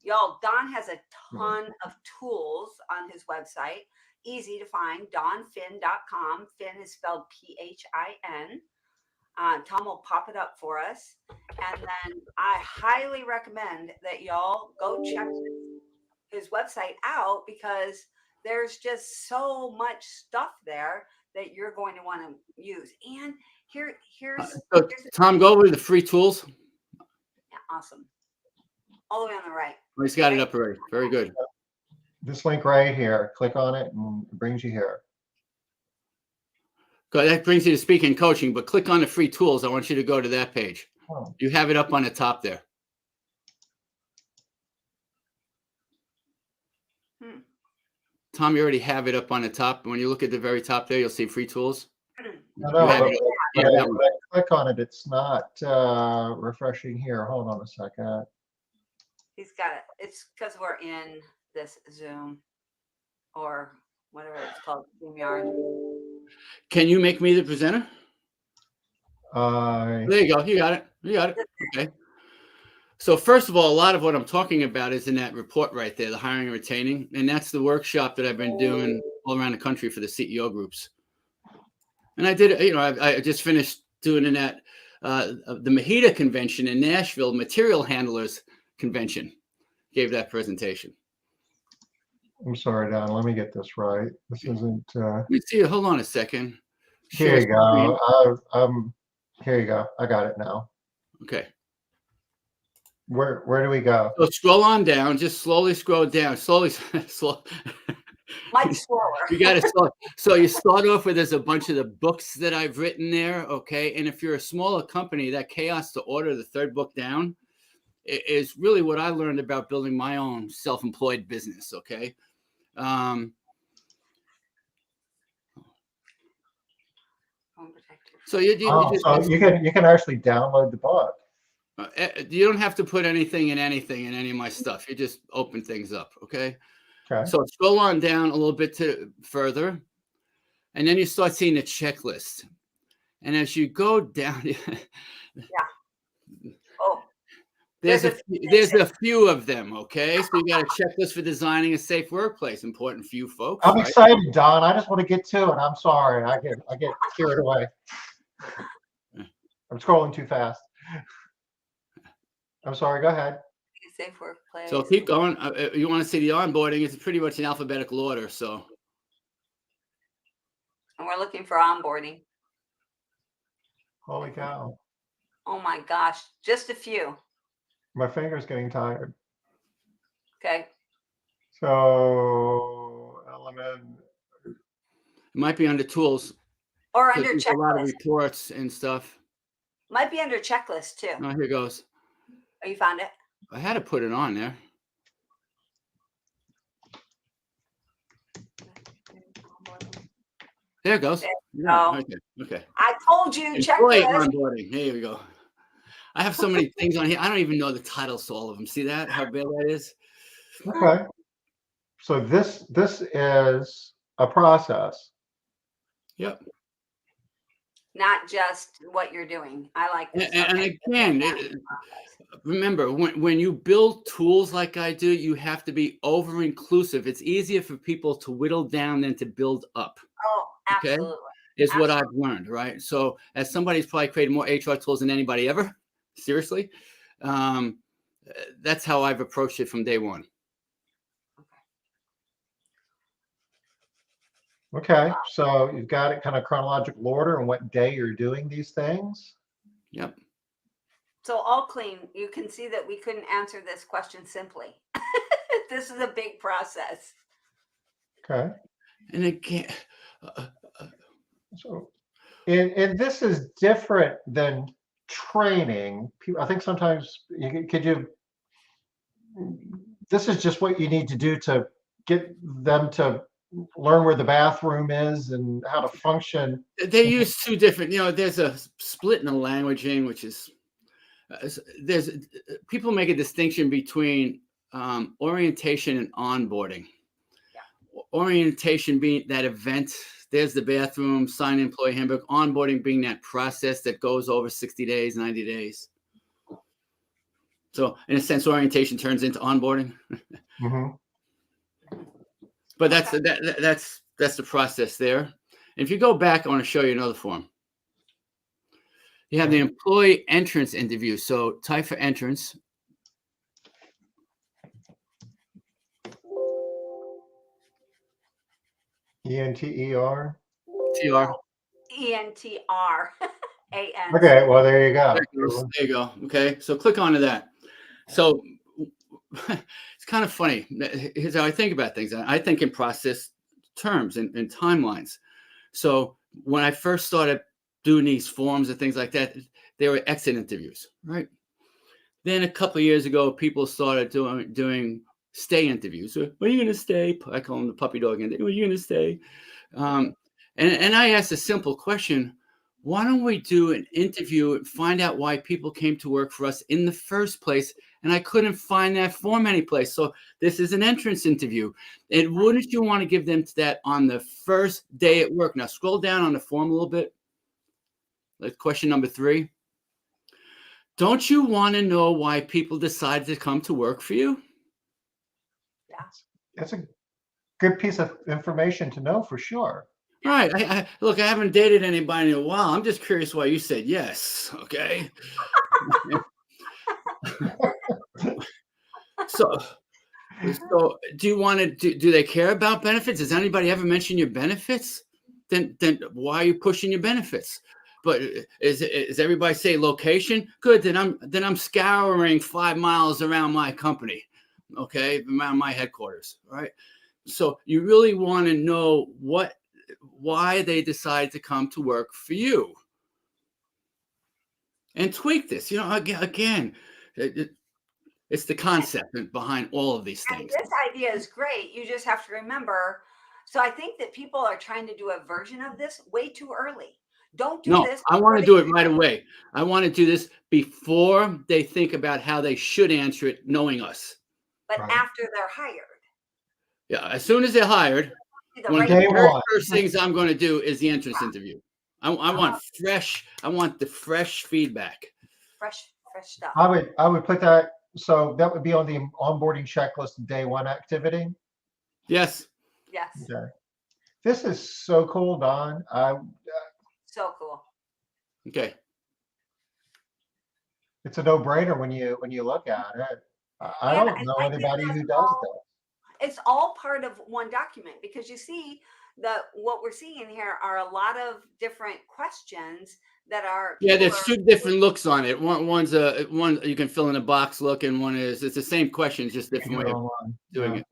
Y'all, Don has a ton of tools on his website. Easy to find, donphin.com. Phin is spelled Phin. Tom will pop it up for us. And then I highly recommend that y'all go check his website out, because there's just so much stuff there that you're going to want to use. And here's Tom, go over the free tools. Yeah, awesome. All the way on the right. Oh, he's got it up already. Very good. This link right here, click on it and it brings you here. Good. That brings you to speaking and coaching, but click on the free tools. I want you to go to that page. Oh. You have it up on the top there. Tom, you already have it up on the top. When you look at the very top there, you'll see free tools. No, but when I click on it, it's not refreshing here. Hold on a second. He's got it. It's because we're in this Zoom or whatever it's called, StreamYard. Can you make me the presenter? There you go. You got it. Okay. So first of all, a lot of what I'm talking about is in that report right there, the hiring and retaining. And that's the workshop that I've been doing all around the country for the CEO groups. And I did, I just finished doing in that, the Mahita convention in Nashville, material handlers convention, gave that presentation. I'm sorry, Don. Let me get this right. This isn't. Let me see. Hold on a second. Here Share you screen. go. Here you go. I got it now. Okay. Where do we go? So scroll on down. Just slowly scroll down. Slowly, slow. Much slower. You got to start. So you start off with there's a bunch of the books that I've written there. Okay. And if you're a smaller company, that chaos to order, the third book down, is really what I learned about building my own self-employed business. Okay. So you just So you can actually download the book. you don't have to put anything in any of my stuff. You just open things up. Okay. Okay. So scroll on down a little bit further, and then you start seeing the checklist. And as you go down, Yeah. Oh, there's a few of them. Okay, so you got a checklist for designing a safe workplace. Important for you folks. I'm right? excited, Don. I just want to get to it. I'm sorry. I get carried away. I'm scrolling too fast. I'm sorry. Go ahead. a safe workplace. So keep going. You want to see the onboarding? It's pretty much in alphabetical order. So. And we're looking for onboarding. Holy cow. Oh my gosh, just a few. My finger's getting tired. Okay. So element. It might be under tools. Or under a lot of checklist. reports and stuff. Might be under checklist too. Oh, here goes. Oh, you found it? I had to put it on there. There it goes. No. Okay. I told you, Employee checklist. onboarding. Here we go. I have so many things on here. I don't even know the titles to all of them. See that? How big that is? Okay. So this is a process. Yep. Not just what you're doing. I like this. And again, remember, when you build tools like I do, you have to be over-inclusive. It's easier for people to whittle down than to build up. Oh, absolutely. Okay? Is what I've learned, right? So as somebody who's probably created more HR tools than anybody ever, seriously, that's how I've approached it from day one. Okay, so you've got it kind of chronological order and what day you're doing these things. Yep. So all clean. You can see that we couldn't answer this question simply. This is a big process. Okay. And again, So, and this is different than training. I think sometimes this is just what you need to do to get them to learn where the bathroom is and how to function. they use two different, there's a split in the languaging, which is, there's people make a distinction between orientation and onboarding. Yeah. Orientation being that event, there's the bathroom, sign employee handbook, onboarding being that process that goes over 60 days, 90 days. So in a sense, orientation turns into onboarding. Mm-hmm. But that's the process there. And if you go back, I want to show you another form. You have the employee entrance interview. So type for entrance. ENTER. TR. ENTR. AN. Okay, well there you go. There you go. Okay, so click onto that. So it's kind of funny. Here's how I think about things. I think in process terms and timelines. So when I first started doing these forms and things like that, they were exit interviews, right? Then a couple of years ago, people started doing stay interviews. So, are you going to stay? I call them the puppy dog. Are you going to stay? And I asked a simple question. Why don't we do an interview and find out why people came to work for us in the first place? And I couldn't find that form anyplace. So this is an entrance interview. And wouldn't you want to give them that on the first day at work? Now scroll down on the form a little bit. Like question number 3. Don't you want to know why people decided to come to work for you? Yeah. That's a good piece of information to know for sure. All right. Look, I haven't dated anybody in a while. I'm just curious why you said yes. Okay. So So do you want to do they care about benefits? Does anybody ever mention your benefits? Then why are you pushing your benefits? But is everybody say location? Good. Then I'm scouring 5 miles around my company, okay, around my headquarters. Right. So you really want to know why they decide to come to work for you, and tweak this. Again, it's the concept behind all of these And things. this idea is great. You just have to remember. So I think that people are trying to do a version of this way too early. Don't do No, this I want before to they do it right away. I want to do this before they think about how they should answer it, knowing us. but Right. after they're hired. Yeah, as soon as they're hired, The one of right the Day very one. first things I'm going to do is the entrance interview. I want fresh. I want the fresh feedback. fresh stuff. I would put that, so that would be on the onboarding checklist, day one activity. Yes. Yes. Okay. This is so cool, Don. So cool. Okay. It's a no-brainer when you look at it. I And don't I know like that anybody that's who does that. It's all part of one document, because you see what we're seeing here are a lot of different questions that are Yeah, people there's are two different looks on it. One's one you can fill in a box look, and one is it's the same question, just You can different do way it of online. doing Yeah. it.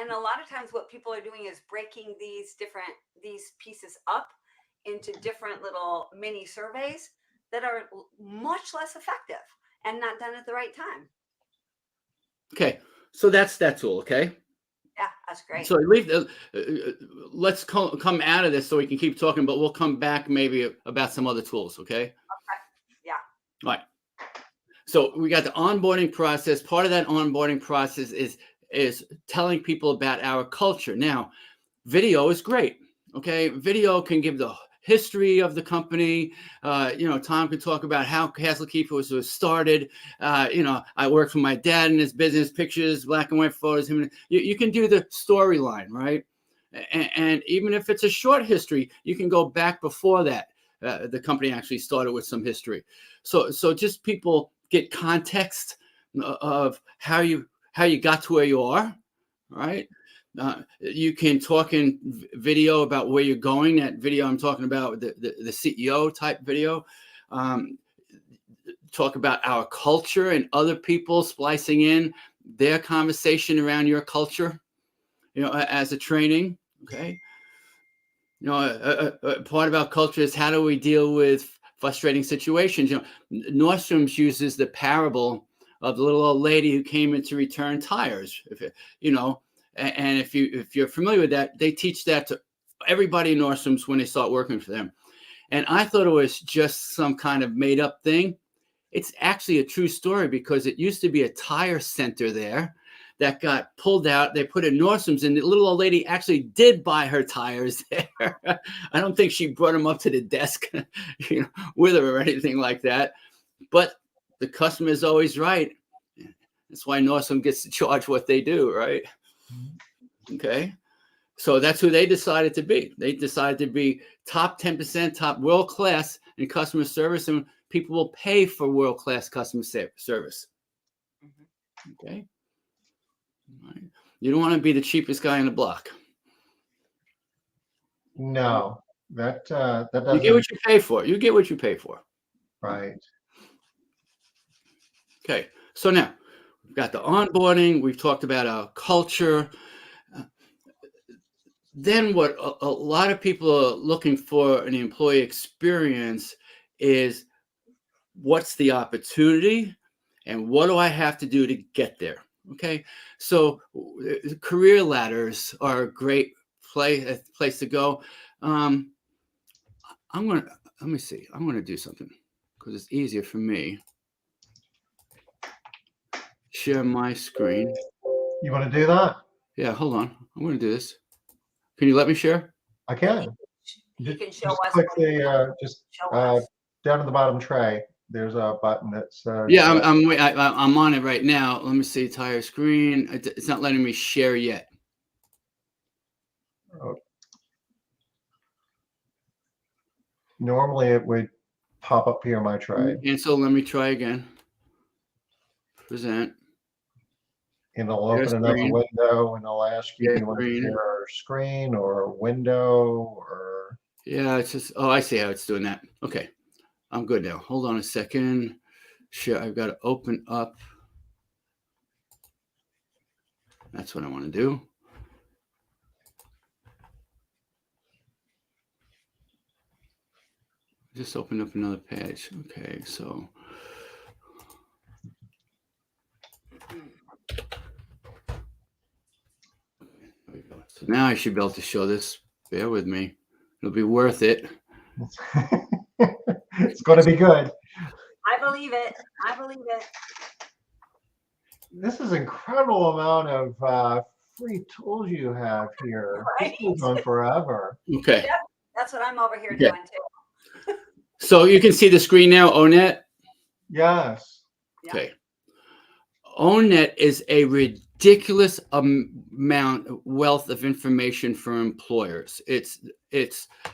and a lot of times what people are doing is breaking these pieces up into different little mini surveys that are much less effective and not done at the right time. Okay, so that's that tool. Okay. Yeah, that's great. So let's come out of this so we can keep talking, but we'll come back maybe about some other tools. Okay. Yeah. All right. So we got the onboarding process. Part of that onboarding process is telling people about our culture. Now, video is great. Okay, video can give the history of the company. Tom can talk about how Castle Keeper was started. I worked for my dad in his business, pictures, black and white photos. You can do the storyline, right? And even if it's a short history, you can go back before that. The company actually started with some history. So just people get context of how you got to where you are, right? You can talk in video about where you're going. That video I'm talking about, the CEO type video. Talk about our culture and other people splicing in their conversation around your culture, as a training. Okay. Part of our culture is how do we deal with frustrating situations. Nordstrom's uses the parable of the little old lady who came in to return tires. And if you're familiar with that, they teach that to everybody in Nordstrom's when they start working for them. And I thought it was just some kind of made up thing. It's actually a true story, because it used to be a tire center there that got pulled out. They put in Nordstrom's, and the little old lady actually did buy her tires there. I don't think she brought them up to the desk, with her or anything like that. But the customer is always right. That's why Nordstrom gets to charge what they do, right? Okay. So that's who they decided to be. They decided to be top 10%, top world class in customer service, and people will pay for world class customer service. Okay. All right. You don't want to be the cheapest guy on the block. No, that You get doesn't. what you pay for. You get what you pay for. Right. Okay. So now we've got the onboarding. We've talked about our culture. Then what a lot of people are looking for in the employee experience is, what's the opportunity and what do I have to do to get there? Okay. So career ladders are a great place to go. Let me see. I'm going to do something because it's easier for me. Share my screen. You want to do that? Yeah, hold on. I'm going to do this. Can you let me share? I can. He can show Just us. click what he the wants to show us. down at the bottom tray. There's a button that says. Yeah, I'm on it right now. Let me see. Entire screen. It's not letting me share yet. Normally it would pop up here on my tray. And so let me try again. Present. It'll Share open another screen. window and it'll ask you, Share do you want to screen. share a screen or a window or? Yeah, it's just, oh, I see how it's doing that. Okay, I'm good now. Hold on a second. Sure, I've got to open up. That's what I want to do. Just open up another page. Okay, so. There we go. So now I should be able to show this. Bear with me. It'll be worth it. It's going to be good. I believe it. I believe it. This is incredible amount of free tools you have here. Right? This goes on forever. Okay. Yep, that's what I'm over here Okay. doing too. So you can see the screen now, ONET. Yes. Yeah. Okay. ONET is a ridiculous wealth of information for employers. It's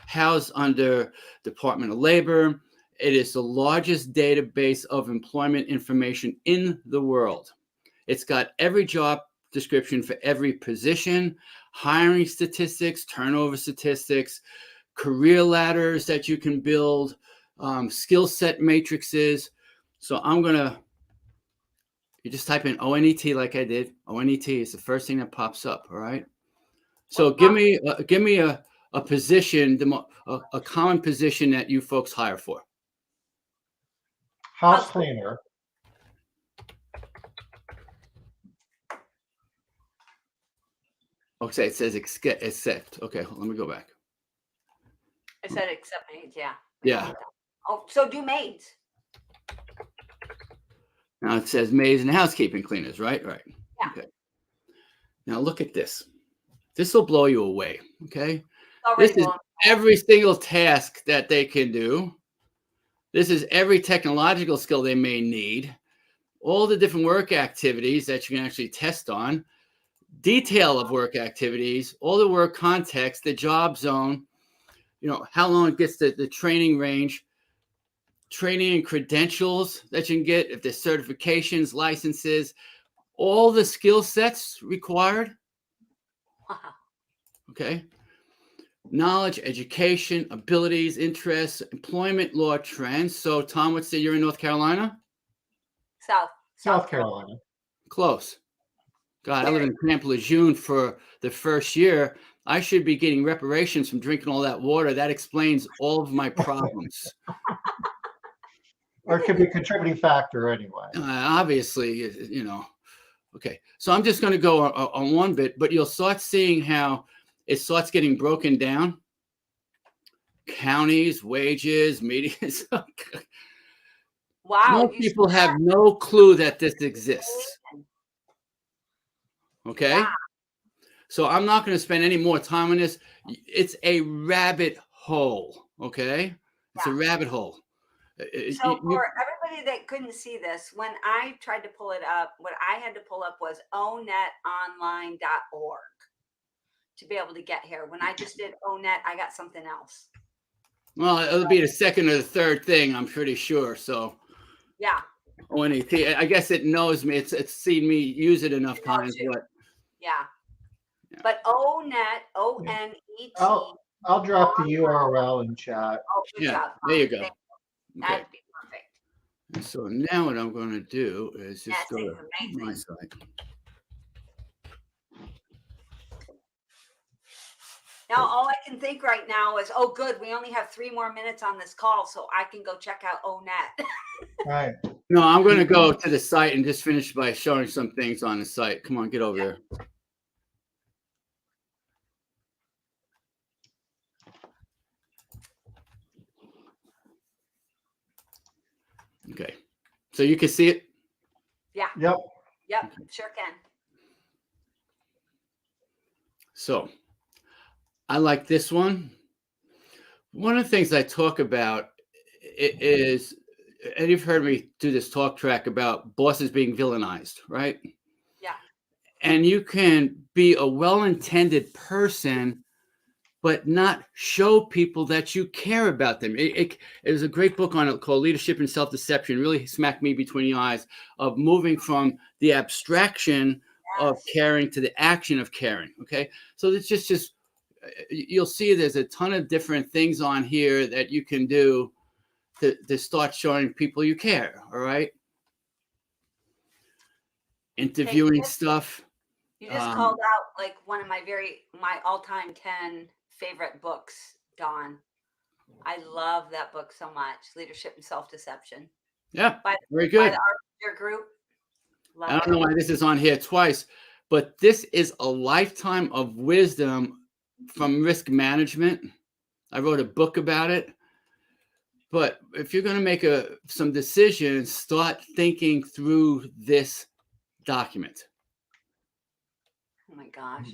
housed under Department of Labor. It is the largest database of employment information in the world. It's got every job description for every position, hiring statistics, turnover statistics, career ladders that you can build, skill set matrices. So you just type in ONET like I did. ONET is the first thing that pops up. All right. So give me a position, a common position that you folks hire for. House cleaner. Okay, it says accept. Okay, let me go back. I said except maids, yeah. Yeah. Oh, so do maids. Now it says maids and housekeeping cleaners, right? Right. Yeah. Okay. Now look at this. This will blow you away. Okay. Already This is going. every single task that they can do. This is every technological skill they may need. All the different work activities that you can actually test on. Detail of work activities, all the work context, the job zone, how long it gets the training range, training and credentials that you can get, if there's certifications, licenses, all the skill sets required. Okay. Knowledge, education, abilities, interests, employment law trends. So Tom would say you're in North Carolina? South Carolina. Close. God, I lived in Camp Lejeune for the first year. I should be getting reparations from drinking all that water. That explains all of my problems. Or it could be a contributing factor anyway. Obviously, Okay, so I'm just going to go on one bit, but you'll start seeing how it starts getting broken down. Counties, wages, medians. Wow. Most people have no clue that this exists. Okay. Yeah. So I'm not going to spend any more time on this. It's a rabbit hole. Okay. It's a rabbit hole. So for everybody that couldn't see this, when I tried to pull it up, what I had to pull up was onetonline.org to be able to get here. When I just did ONET, I got something else. Well, it'll be the second or the third thing, I'm pretty sure. So yeah. ONET, I guess it knows me. It's seen me use it enough times. But yeah. But ONET, ONET. I'll drop the URL in chat. Oh, good job. There you go. Okay. That'd be perfect. And so now what I'm going to do is just go to my site. Now, all I can think right now is, oh, good, we only have 3 more minutes on this call, so I can go check out ONET. Right. No, I'm going to go to the site and just finish by showing some things on the site. Come on, get over there. Okay. So you can see it? Yeah. Yep. Yep, sure can. So I like this one. One of the things I talk about is, and you've heard me do this talk track about bosses being villainized, right? Yeah. And you can be a well-intended person, but not show people that you care about them. It was a great book on it called Leadership and Self-Deception. Really smacked me between the eyes of moving from the abstraction of caring to the action of caring. Okay. So it's just you'll see there's a ton of different things on here that you can do to start showing people you care. All right. Interviewing stuff. You just called out like one of my all-time 10 favorite books, Dawn. I love that book so much. Leadership and Self-Deception. Yeah. By Very good. the Arthur Group. I don't know why this is on here twice, but this is a lifetime of wisdom from risk management. I wrote a book about it. But if you're going to make some decisions, start thinking through this document. Oh my gosh.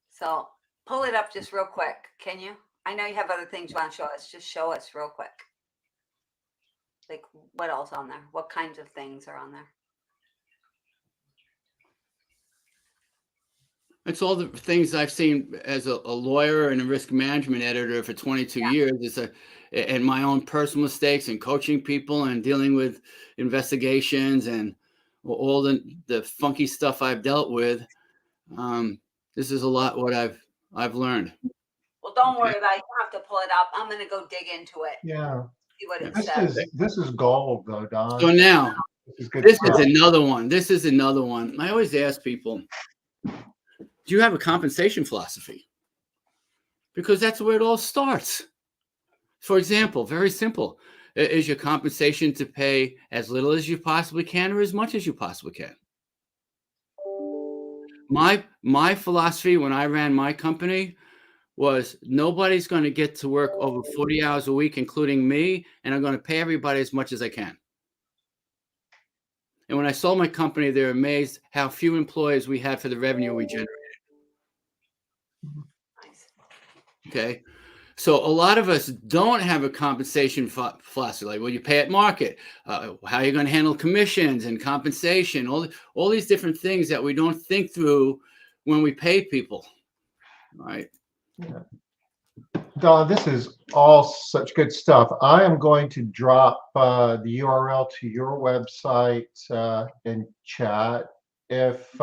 So pull it up just real quick. Can you? I know you have other things you want to show us. Just show us real quick. Like what else on there? What kinds of things are on there? It's all the things I've seen as a lawyer and a risk management editor for 22 years. And my own personal mistakes and coaching people and dealing with investigations and all the funky stuff I've dealt with. This is a lot what I've learned. Well, don't worry about it. You don't have to pull it up. I'm going to go dig into it. Yeah. See what it says. This is gold though, Don. So now this is another one. This is another one. I always ask people, do you have a compensation philosophy? Because that's where it all starts. For example, very simple. Is your compensation to pay as little as you possibly can or as much as you possibly can? My philosophy when I ran my company was nobody's going to get to work over 40 hours a week, including me, and I'm going to pay everybody as much as I can. And when I sold my company, they're amazed how few employees we had for the revenue we generated. Okay. So a lot of us don't have a compensation philosophy. Like, well, you pay at market. How are you going to handle commissions and compensation? All these different things that we don't think through when we pay people. All right. Yeah. Don, this is all such good stuff. I am going to drop the URL to your website in chat. If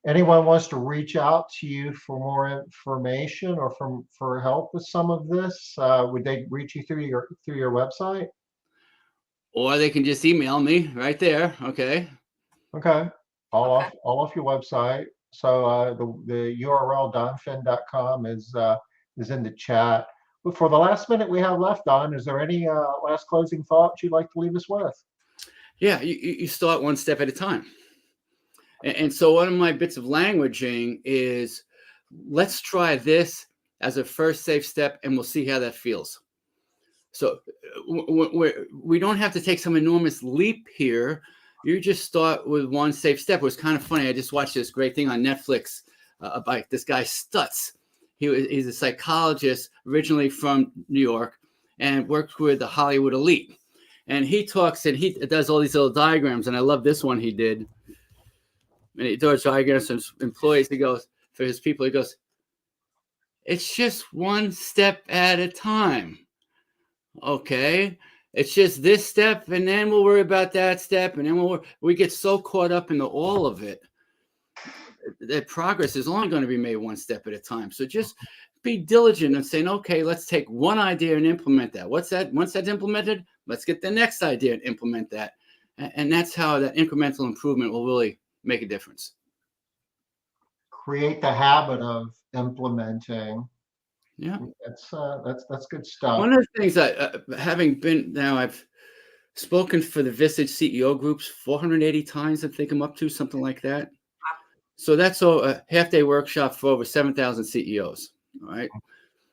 anyone wants to reach out to you for more information or for help with some of this, would they reach you through your website? Or they can just email me right there. Okay. Okay. All off your website. So the URL donphin.com is in the chat. But for the last minute we have left, Don, is there any last closing thoughts you'd like to leave us with? Yeah, you start one step at a time. And so one of my bits of languaging is, let's try this as a first safe step, and we'll see how that feels. So we don't have to take some enormous leap here. You just start with one safe step. It was kind of funny. I just watched this great thing on Netflix about this guy Stutz. He's a psychologist originally from New York and worked with the Hollywood elite. And he talks and he does all these little diagrams. And I love this one he did. And he does diagrams for employees. He goes, for his people, he goes, it's just one step at a time. Okay. It's just this step, and then we'll worry about that step. And then we get so caught up in all of it that progress is only going to be made one step at a time. So just be diligent and saying, okay, let's take one idea and implement that. What's that? Once that's implemented, let's get the next idea and implement that. And that's how that incremental improvement will really make a difference. Create the habit of implementing. Yeah, that's good stuff. One of the things I've spoken for the Visage CEO groups 480 times. I think I'm up to something like that. So that's a half-day workshop for over 7,000 CEOs. All right.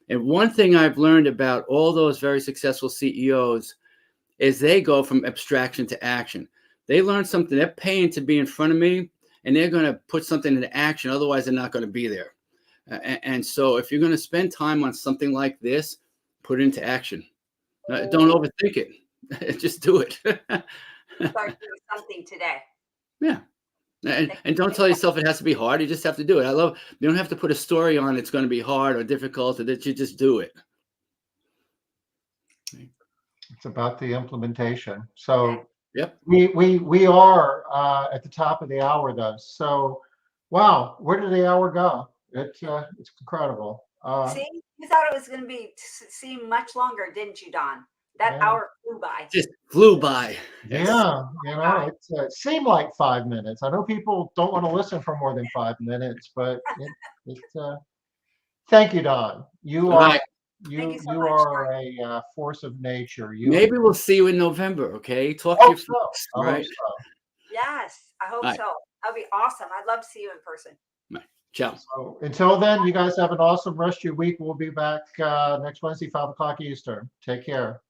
And one thing I've learned about all those very successful CEOs is they go from abstraction to action. They learn something. They're paying to be in front of me, and they're going to put something into action. Otherwise, they're not going to be there. And so if you're going to spend time on something like this, put it into action. Don't overthink it. Just do it. Start doing something today. Yeah. And don't tell yourself it has to be hard. You just have to do it. You don't have to put a story on it's going to be hard or difficult, or that you just do it. It's about the implementation. So yep. We are at the top of the hour though. So Wow, where did the hour go? It's incredible. See, you thought it was going to be seem much longer, didn't you, Don? That Yeah, hour flew by. Just flew by. Yes. yeah, it seemed like 5 minutes. I know people don't want to listen for more than 5 minutes, but thank you, Don. You All are right. Thank you so you much, are Don. a force of nature. You Maybe we'll see you in November. Okay. Talk to hope your so. folks. I hope Right. so. Yes, I hope All right. so. That'd be awesome. I'd love to see you in person. Bye. Ciao. So until then, you guys have an awesome rest of your week. We'll be back next Wednesday, 5 o'clock Eastern. Take care.